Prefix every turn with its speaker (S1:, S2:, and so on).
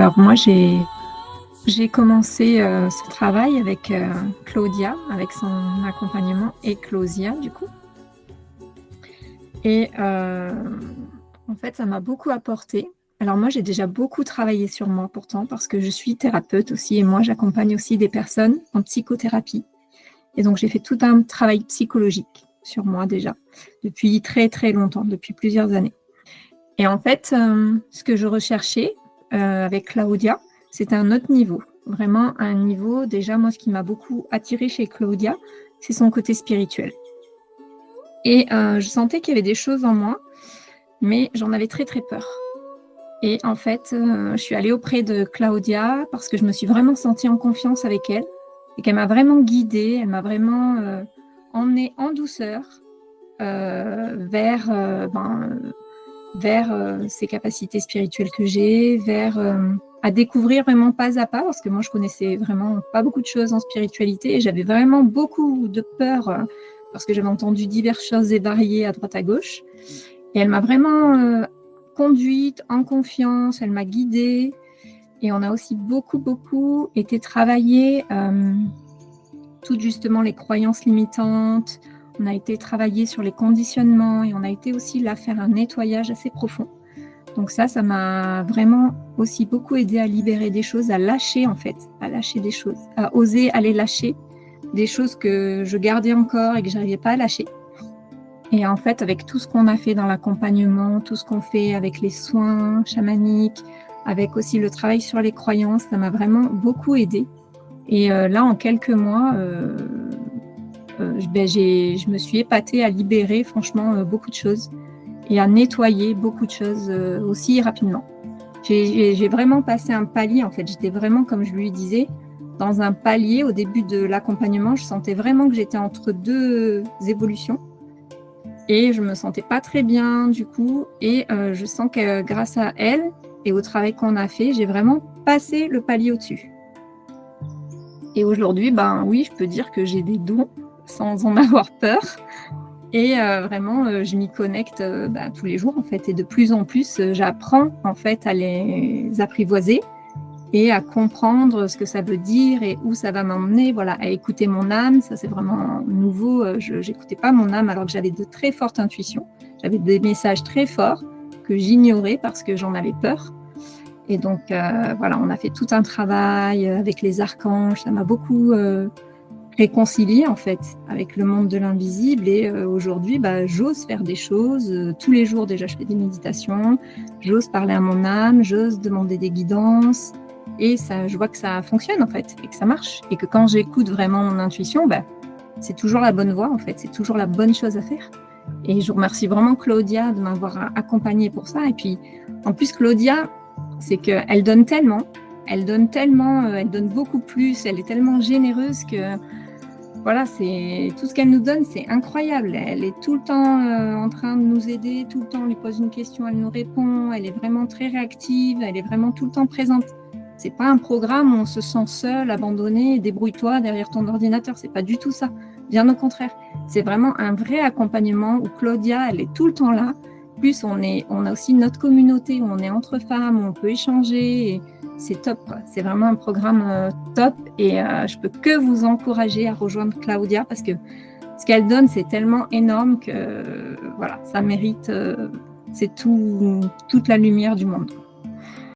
S1: Alors moi, j'ai commencé, ce travail avec, Claudia, avec son accompagnement Eclosia du coup et en fait, ça m'a beaucoup apporté. Alors moi, j'ai déjà beaucoup travaillé sur moi pourtant parce que je suis thérapeute aussi et moi, j'accompagne aussi des personnes en psychothérapie et donc j'ai fait tout un travail psychologique sur moi déjà, depuis très, très longtemps, depuis plusieurs années et en fait, ce que je recherchais, avec Claudia, c'était un autre niveau. Vraiment un niveau déjà moi ce qui m'a beaucoup attirée chez Claudia, c'est son côté spirituel et je sentais qu'il y avait des choses en moi, mais j'en avais très, très peur et en fait, je suis allée auprès de Claudia parce que je me suis vraiment sentie en confiance avec elle et qu'elle m'a vraiment guidée, elle m'a vraiment, emmenée en douceur, vers, vers, ces capacités spirituelles que j'ai, vers, à découvrir vraiment pas à pas parce que moi je connaissais vraiment pas beaucoup de choses en spiritualité et j'avais vraiment beaucoup de peur, parce que j'avais entendu diverses choses et variées à droite à gauche et elle m'a vraiment, conduite en confiance, elle m'a guidée et on a aussi beaucoup, beaucoup été travailler, toutes justement les croyances limitantes. On a été travailler sur les conditionnements et on a été aussi là faire un nettoyage assez profond. Donc ça m'a vraiment aussi beaucoup aidé à libérer des choses, à lâcher en fait, à lâcher des choses, à oser aller lâcher des choses que je gardais encore et que j'arrivais pas à lâcher. Et en fait, avec tout ce qu'on a fait dans l'accompagnement, tout ce qu'on fait avec les soins chamaniques, avec aussi le travail sur les croyances, ça m'a vraiment beaucoup aidée. Et là, en quelques mois, je me suis épatée à libérer franchement beaucoup de choses et à nettoyer beaucoup de choses aussi rapidement. J'ai vraiment passé un palier en fait. J'étais vraiment, comme je lui disais, dans un palier au début de l'accompagnement. Je sentais vraiment que j'étais entre deux évolutions et je me sentais pas très bien du coup. Et je sens que grâce à elle et au travail qu'on a fait, j'ai vraiment passé le palier au-dessus. Et aujourd'hui, ben oui, je peux dire que j'ai des dons sans en avoir peur. Et vraiment, je m'y connecte, tous les jours en fait et de plus en plus, j'apprends en fait à les apprivoiser et à comprendre ce que ça veut dire et où ça va m'emmener, voilà, à écouter mon âme. Ça, c'est vraiment nouveau, je j'écoutais pas mon âme alors que j'avais de très fortes intuitions. J'avais des messages très forts que j'ignorais parce que j'en avais peur et donc voilà, on a fait tout un travail, avec les archanges. Ça m'a beaucoup, réconcilier en fait avec le monde de l'invisible et aujourd'hui, j'ose faire des choses, tous les jours déjà je fais des méditations, j'ose parler à mon âme, j'ose demander des guidances et ça je vois que ça fonctionne en fait et que ça marche et que quand j'écoute vraiment mon intuition, c'est toujours la bonne voie en fait, c'est toujours la bonne chose à faire et je remercie vraiment Claudia de m'avoir accompagnée pour ça et puis en plus Claudia, c'est qu'elle donne tellement, elle donne tellement, elle donne beaucoup plus, elle est tellement généreuse que voilà, c'est tout ce qu'elle nous donne, c'est incroyable. Elle est tout le temps, en train de nous aider, tout le temps on lui pose une question, elle nous répond, elle est vraiment très réactive, elle est vraiment tout le temps présente. C'est pas un programme où on se sent seul, abandonné, débrouille-toi derrière ton ordinateur, c'est pas du tout ça. Bien au contraire, c'est vraiment un vrai accompagnement où Claudia, elle est tout le temps là. Plus on a aussi notre communauté où on est entre femmes, où on peut échanger et c'est top, quoi. C'est vraiment un programme top et je peux que vous encourager à rejoindre Claudia parce que ce qu'elle donne, c'est tellement énorme que voilà, ça mérite, c'est toute la lumière du monde.